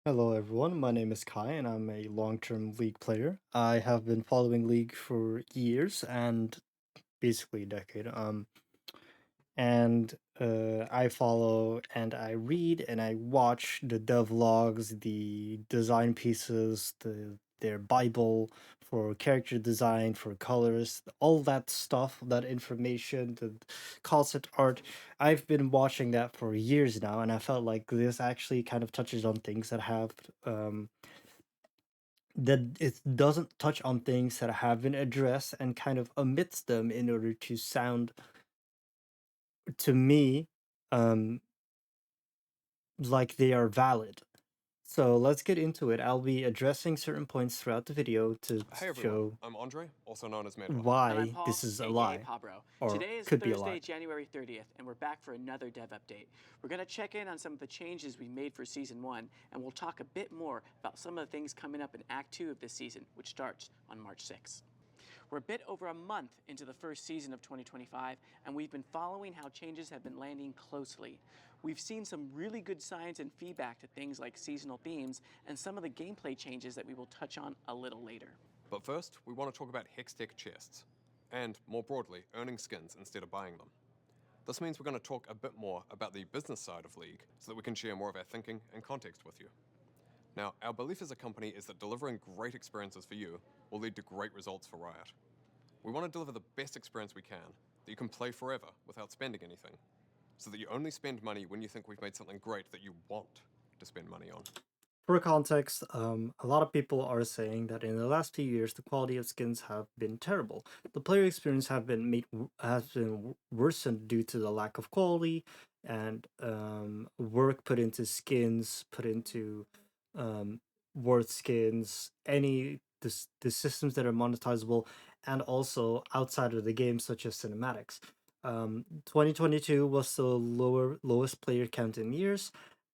Hello everyone, my name is Kai and I'm a long-term League player. I have been following League for years and basically a decade. I follow and I read and I watch the devlogs, the design pieces, their Bible for character design, for colors, all that stuff, that information, the concept art. I've been watching that for years now, and I felt like this actually kind of touches on things that it doesn't touch on things that have been addressed and kind of omits them in order to sound to me um like they are valid. So let's get into it. I'll be addressing certain points throughout the video to Hey everyone, show I'm Andre, also known as Medler. And I'm why this Paul, is a aka lie, Pabro. or Today is could be a lie. Thursday, January 30th, and we're back for another dev update. We're going to check in on some of the changes we made for Season 1, and we'll talk a bit more about some of the things coming up in Act 2 of this season, which starts on March 6th. We're a bit over a month into the first season of 2025, and we've been following how changes have been landing closely. We've seen some really good signs and feedback to things like seasonal themes and some of the gameplay changes that we will touch on a little later. But first, we want to talk about Hextech chests, and more broadly, earning skins instead of buying them. This means we're going to talk a bit more about the business side of League so that we can share more of our thinking and context with you. Now, our belief as a company is that delivering great experiences for you will lead to great results for Riot. We want to deliver the best experience we can that you can play forever without spending anything, so that you only spend money when you think we've made something great that you want to spend money on. For context, a lot of people are saying that in the last few years, the quality of skins have been terrible. The player experience has been worsened due to the lack of quality and work put into skins, put into um, worth skins, the systems that are monetizable, and also outside of the game, such as cinematics. 2022 was the lowest player count in years,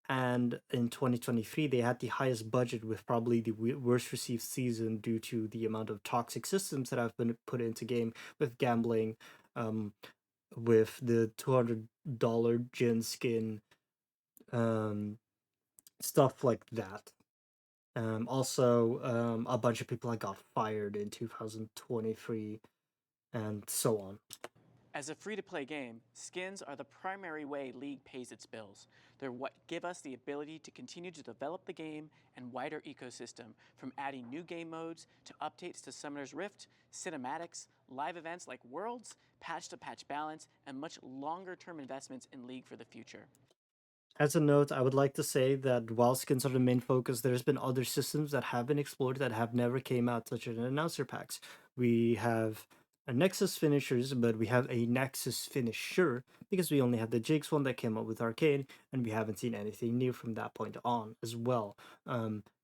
and in 2023 they had the highest budget with probably the worst received season due to the amount of toxic systems that have been put into game with gambling, um, with the $200 gin skin, um, stuff like that. Also, a bunch of people that got fired in 2023 and so on. As a free-to-play game, skins are the primary way League pays its bills. They're what give us the ability to continue to develop the game and wider ecosystem, from adding new game modes to updates to Summoner's Rift, cinematics, live events like Worlds, patch-to-patch balance, and much longer-term investments in League for the future. As a note, I would like to say that while skins are the main focus, there's been other systems that have been explored that have never came out, such as announcer packs. We have a Nexus finishers, but we have a Nexus finisher because we only have the Jigs one that came up with Arcane, and we haven't seen anything new from that point on as well.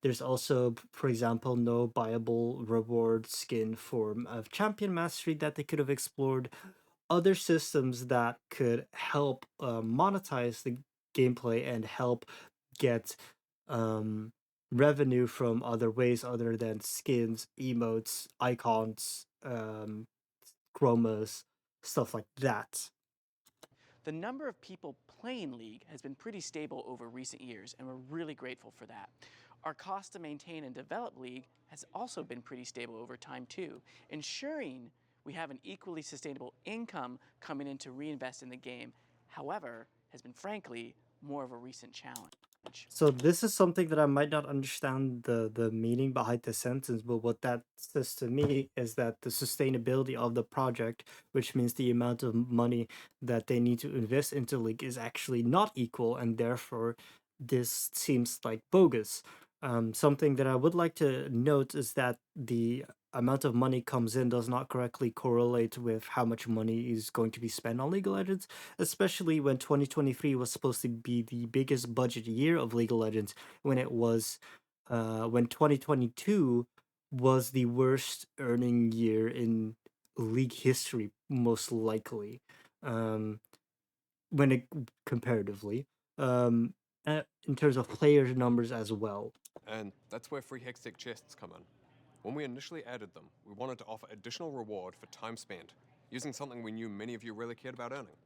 There's also, for example, no buyable reward skin form of Champion Mastery that they could have explored. Other systems that could help monetize the gameplay and help get um, revenue from other ways other than skins, emotes, icons, chromas, stuff like that. The number of people playing League has been pretty stable over recent years, and we're really grateful for that. Our cost to maintain and develop League has also been pretty stable over time too, ensuring we have an equally sustainable income coming in to reinvest in the game. However, has been frankly more of a recent challenge. So this is something that I might not understand the meaning behind the sentence, but what that says to me is that the sustainability of the project, which means the amount of money that they need to invest into League, is actually not equal, and therefore this seems like bogus. Something that I would like to note is that the amount of money comes in does not correctly correlate with how much money is going to be spent on League of Legends, especially when 2023 was supposed to be the biggest budget year of League of Legends, when 2022 was the worst earning year in League history, most likely, um, when it comparatively, um, in terms of player numbers as well. And that's where free Hextech chests come in. When we initially added them, we wanted to offer additional reward for time spent, using something we knew many of you really cared about earning.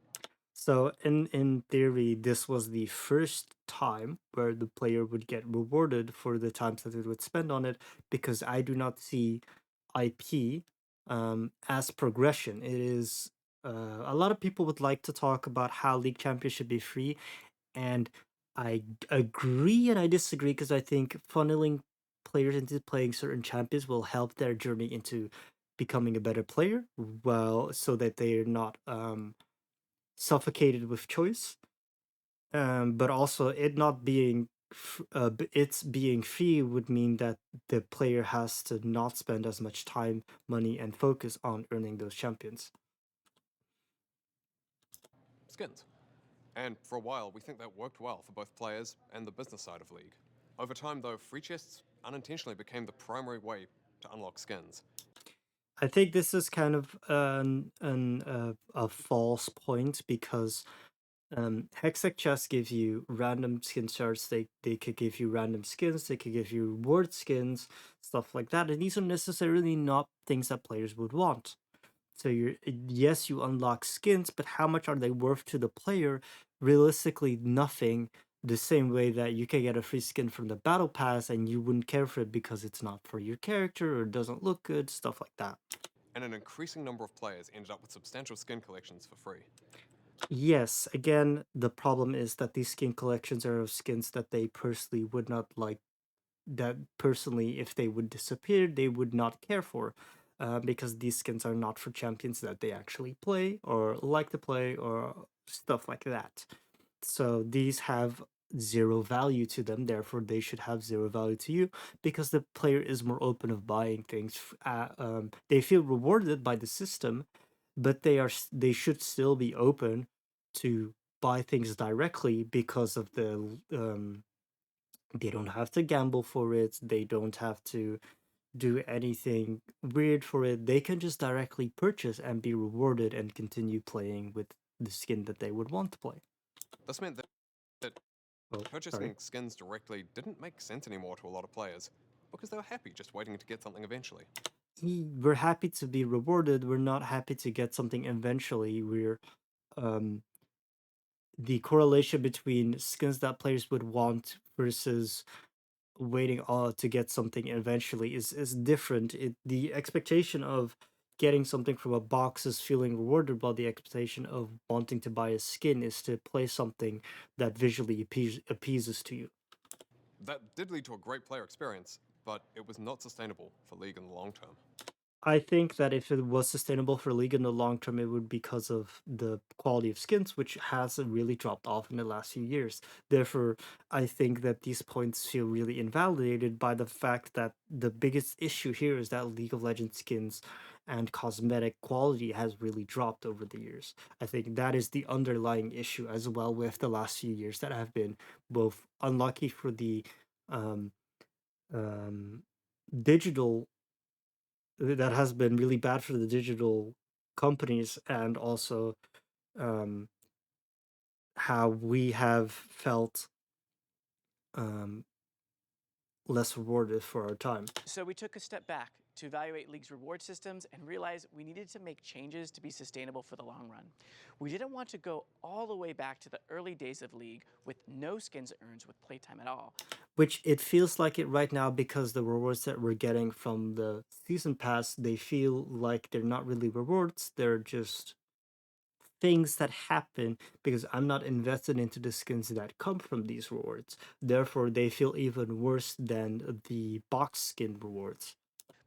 So in theory, this was the first time where the player would get rewarded for the times that it would spend on it, because I do not see IP as progression. It is a lot of people would like to talk about how League Champions should be free, and agree and I disagree, because I think funneling players into playing certain champions will help their journey into becoming a better player, well, so that they're not suffocated with choice. But also it not being it's being free would mean that the player has to not spend as much time, money, and focus on earning those champions. Skins. And for a while, we think that worked well for both players and the business side of League. Over time, though, free chests unintentionally became the primary way to unlock skins. I think this is kind of a false point, because Hextech Chess gives you random skin shards. They could give you random skins. They could give you reward skins, stuff like that. And these are necessarily not things that players would want. So you're yes, you unlock skins, but how much are they worth to the player? Realistically, nothing. The same way that you can get a free skin from the battle pass and you wouldn't care for it because it's not for your character or doesn't look good, stuff like that. And an increasing number of players ended up with substantial skin collections for free. Yes, again, the problem is that these skin collections are of skins that they personally would not like, that personally, if they would disappear, they would not care for, because these skins are not for champions that they actually play or like to play or stuff like that. So these have zero value to them, therefore they should have zero value to you, because the player is more open of buying things. They feel rewarded by the system, but they should still be open to buy things directly, because of the they don't have to gamble for it. They don't have to do anything weird for it. They can just directly purchase and be rewarded and continue playing with the skin that they would want to play. This meant that Oh, sorry. purchasing skins directly didn't make sense anymore to a lot of players because they were happy just waiting to get something eventually. We're happy to be rewarded. We're not happy to get something eventually. We're um the correlation between skins that players would want versus waiting to get something eventually is different. The expectation of getting something from a box is feeling rewarded, while the expectation of wanting to buy a skin is to play something that visually appeases to you. That did lead to a great player experience, but it was not sustainable for League in the long term. I think that if it was sustainable for League in the long term, it would be because of the quality of skins, which has really dropped off in the last few years. Therefore, I think that these points feel really invalidated by the fact that the biggest issue here is that League of Legends skins and cosmetic quality has really dropped over the years. I think that is the underlying issue as well, with the last few years that have been both unlucky for the um, um, digital that has been really bad for the digital companies, and also um, how we have felt um, less rewarded for our time. So we took a step back to evaluate League's reward systems and realized we needed to make changes to be sustainable for the long run. We didn't want to go all the way back to the early days of League with no skins earned with playtime at all. Which it feels like it right now, because the rewards that we're getting from the season pass, they feel like they're not really rewards, they're just things that happen because I'm not invested into the skins that come from these rewards. Therefore, they feel even worse than the box skin rewards.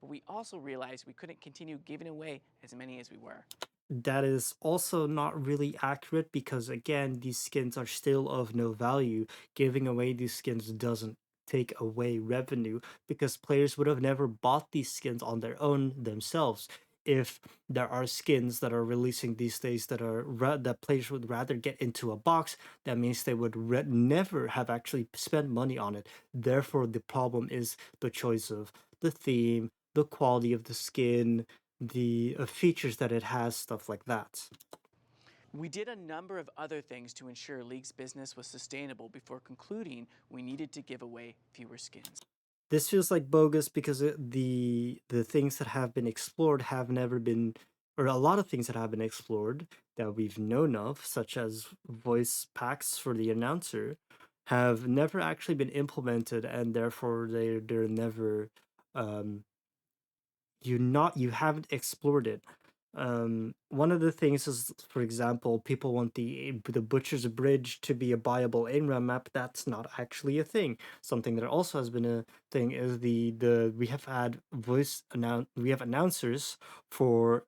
But we also realized we couldn't continue giving away as many as we were. That is also not really accurate, because again, these skins are still of no value. Giving away these skins doesn't take away revenue, because players would have never bought these skins on their own themselves. If there are skins that are releasing these days that that players would rather get into a box, that means they would never have actually spent money on it. Therefore, the problem is the choice of the theme, the quality of the skin, the features that it has, stuff like that. We did a number of other things to ensure League's business was sustainable before concluding we needed to give away fewer skins. This feels like bogus, because the things that have been explored have never been, or a lot of things that have been explored that we've known of, such as voice packs for the announcer, have never actually been implemented, and therefore they're never um, you haven't explored it. One of the things is, for example, people want the Butcher's Bridge to be a buyable in-RAM map. That's not actually a thing. Something that also has been a thing is the we have had we have announcers for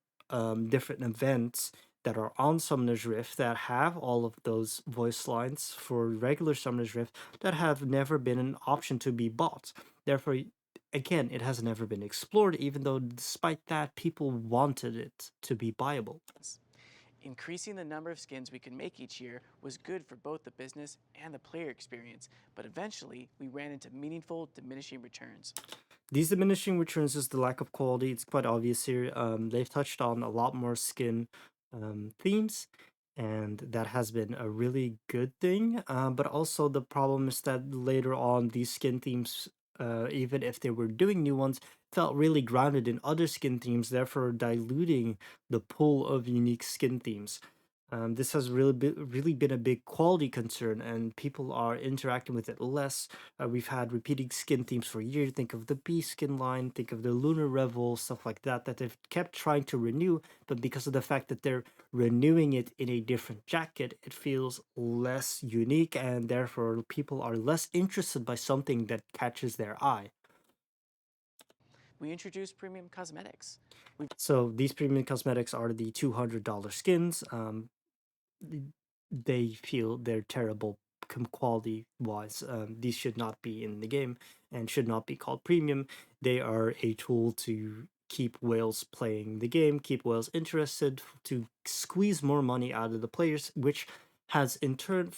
different events that are on Summoner's Rift that have all of those voice lines for regular Summoner's Rift that have never been an option to be bought. Therefore, again, it has never been explored, even though despite that, people wanted it to be buyable. Increasing the number of skins we can make each year was good for both the business and the player experience, but eventually we ran into meaningful diminishing returns. These diminishing returns is the lack of quality. It's quite obvious here. They've touched on a lot more skin themes, and that has been a really good thing. But also, the problem is that later on, these skin themes, even if they were doing new ones, felt really grounded in other skin themes, therefore diluting the pool of unique skin themes. This has really been a big quality concern, and people are interacting with it less. We've had repeating skin themes for years. Think of the bee skin line, think of the lunar revel, stuff like that, that they've kept trying to renew, but because of the fact that they're renewing it in a different jacket, it feels less unique, and therefore people are less interested by something that catches their eye. We introduced premium cosmetics. So these premium cosmetics are the $200 skins. They feel they're terrible quality wise. These should not be in the game and should not be called premium. They are a tool to keep whales playing the game, keep whales interested, to squeeze more money out of the players, which has in turn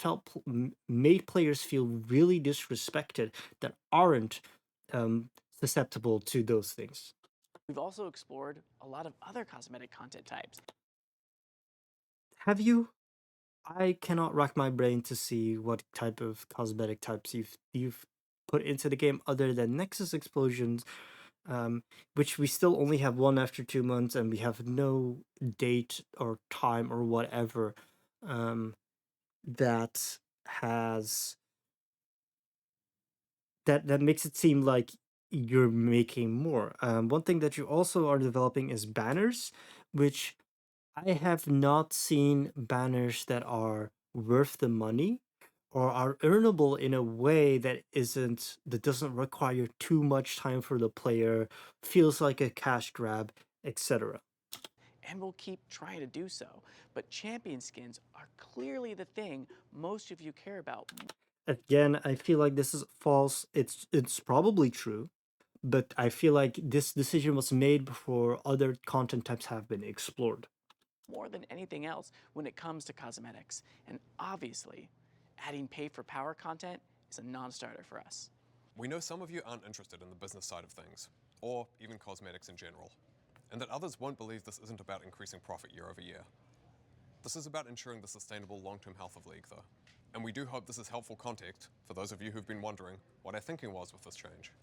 made players feel really disrespected that aren't susceptible to those things. We've also explored a lot of other cosmetic content types. Have you? I cannot rack my brain to see what type of cosmetic types you've put into the game other than Nexus explosions, which we still only have one after 2 months, and we have no date or time or whatever um, that has that makes it seem like you're making more. One thing that you also are developing is banners, which I have not seen banners that are worth the money or are earnable in a way that doesn't require too much time for the player, feels like a cash grab, etc. And we'll keep trying to do so. But champion skins are clearly the thing most of you care about. Again, I feel like this is false. It's probably true, but I feel like this decision was made before other content types have been explored. More than anything else when it comes to cosmetics. And obviously, adding pay for power content is a non starter for us. We know some of you aren't interested in the business side of things, or even cosmetics in general, and that others won't believe this isn't about increasing profit year over year. This is about ensuring the sustainable long-term health of League, though. And we do hope this is helpful context for those of you who've been wondering what our thinking was with this change.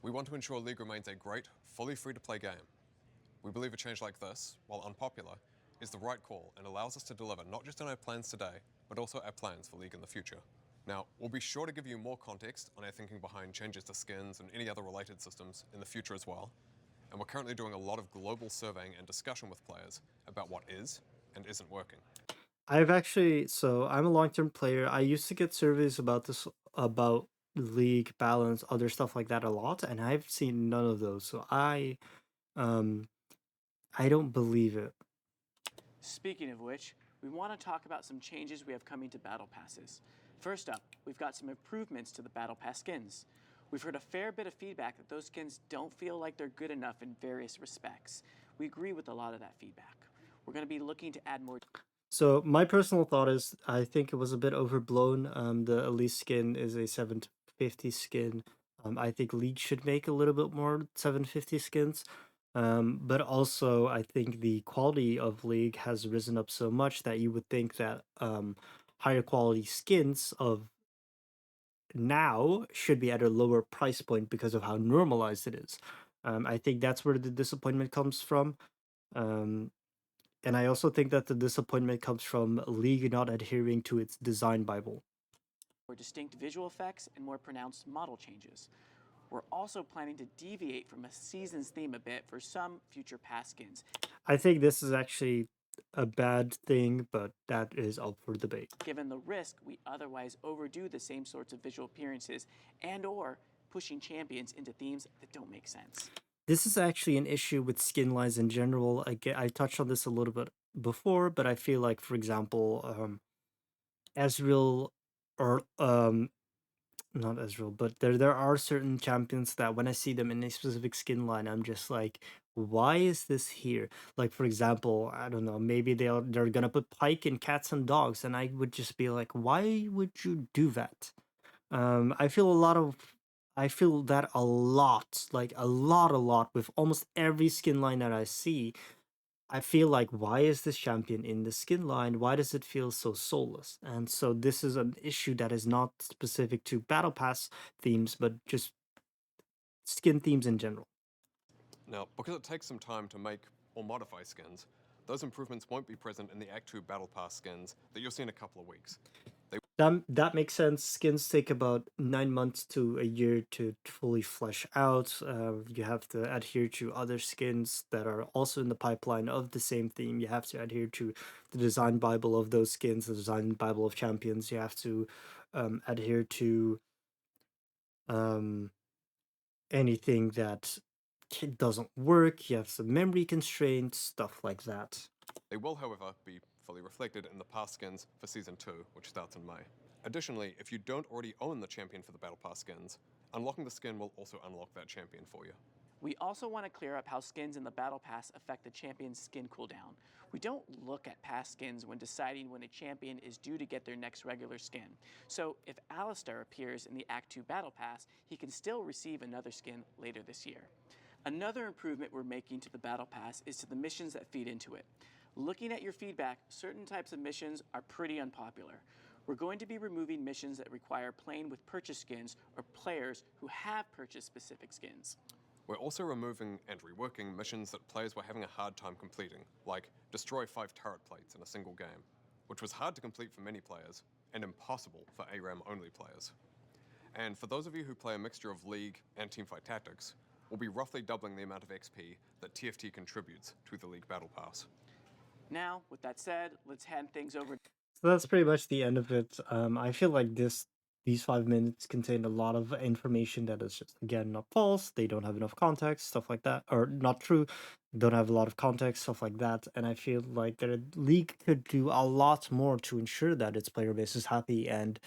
We want to ensure League remains a great, fully free-to-play game. We believe a change like this, while unpopular, is the right call and allows us to deliver not just on our plans today, but also our plans for League in the future. Now, we'll be sure to give you more context on our thinking behind changes to skins and any other related systems in the future as well. And we're currently doing a lot of global surveying and discussion with players about what is and isn't working. I'm a long-term player. I used to get surveys about league balance, other stuff like that a lot, and I've seen none of those. So um I don't believe it. Speaking of which, we want to talk about some changes we have coming to Battle Passes. First up, we've got some improvements to the Battle Pass skins. We've heard a fair bit of feedback that those skins don't feel like they're good enough in various respects. We agree with a lot of that feedback. We're going to be looking to add more. So my personal thought is I think it was a bit overblown. The Elise skin is a 750 skin. I think League should make a little bit more 750 skins. But also I think the quality of League has risen up so much that you would think that higher quality skins of now should be at a lower price point because of how normalized it is. I think that's where the disappointment comes from. Um, And I also think that the disappointment comes from League not adhering to its design Bible. More distinct visual effects and more pronounced model changes. We're also planning to deviate from a season's theme a bit for some future pass skins, I think this is actually a bad thing, but that is up for debate. given the risk we otherwise overdo the same sorts of visual appearances and or pushing champions into themes that don't make sense. This is actually an issue with skin lines in general. I touched on this a little bit before, but I feel like, for example, Ezreal or not Ezreal, but there are certain champions that when I see them in a specific skin line, I'm just like, why is this here? Like for example, I don't know, maybe they're gonna put Pike in cats and dogs, and I would just be like, why would you do that? I feel a lot of I feel that a lot, like a lot with almost every skin line that I see. I feel like, why is this champion in the skin line? Why does it feel so soulless? And so this is an issue that is not specific to Battle Pass themes, but just skin themes in general. Now, because it takes some time to make or modify skins, those improvements won't be present in the Act 2 Battle Pass skins that you'll see in a couple of weeks. That makes sense. Skins take about 9 months to a year to fully flesh out. You have to adhere to other skins that are also in the pipeline of the same theme. You have to adhere to the design bible of those skins, the design bible of champions. You have to adhere to um, anything that doesn't work. You have some memory constraints, stuff like that. They will, however, be fully reflected in the pass skins for Season 2, which starts in May. Additionally, if you don't already own the champion for the Battle Pass skins, unlocking the skin will also unlock that champion for you. We also want to clear up how skins in the Battle Pass affect the champion's skin cooldown. We don't look at past skins when deciding when a champion is due to get their next regular skin. So if Alistar appears in the Act 2 Battle Pass, he can still receive another skin later this year. Another improvement we're making to the Battle Pass is to the missions that feed into it. Looking at your feedback, certain types of missions are pretty unpopular. We're going to be removing missions that require playing with purchase skins or players who have purchased specific skins. We're also removing and reworking missions that players were having a hard time completing, like destroy 5 turret plates in a single game, which was hard to complete for many players, and impossible for ARAM only players. And for those of you who play a mixture of League and Teamfight Tactics, we'll be roughly doubling the amount of XP that TFT contributes to the League Battle Pass. Now, with that said, let's hand things over. So that's pretty much the end of it. I feel like these 5 minutes contain a lot of information that is just again not false. They don't have enough context, stuff like that, or not true. Don't have a lot of context, stuff like that. And I feel like the league could do a lot more to ensure that its player base is happy and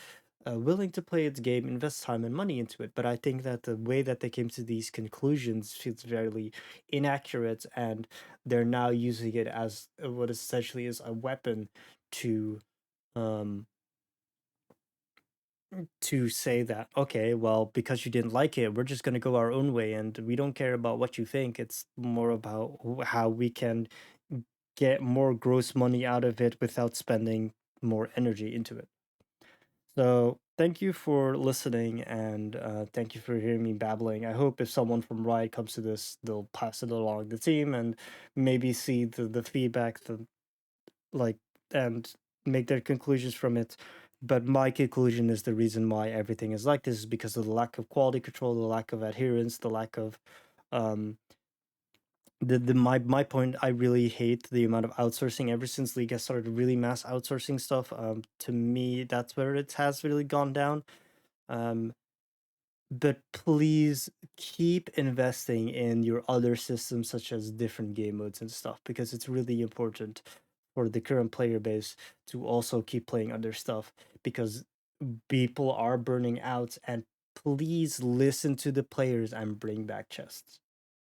willing to play its game, invest time and money into it. But I think that the way that they came to these conclusions feels very inaccurate, and they're now using it as what essentially is a weapon to um say that, okay, well, because you didn't like it, we're just going to go our own way and we don't care about what you think. It's more about how we can get more gross money out of it without spending more energy into it. So thank you for listening, and thank you for hearing me babbling. I hope if someone from Riot comes to this, they'll pass it along the team and maybe see the feedback, the like, and make their conclusions from it. But my conclusion is the reason why everything is like this is because of the lack of quality control, the lack of adherence, the lack of um the my point. I really hate the amount of outsourcing ever since League has started really mass outsourcing stuff. To me, that's where it has really gone down. Um, but please keep investing in your other systems such as different game modes and stuff, because it's really important for the current player base to also keep playing other stuff, because people are burning out. And please listen to the players and bring back chests.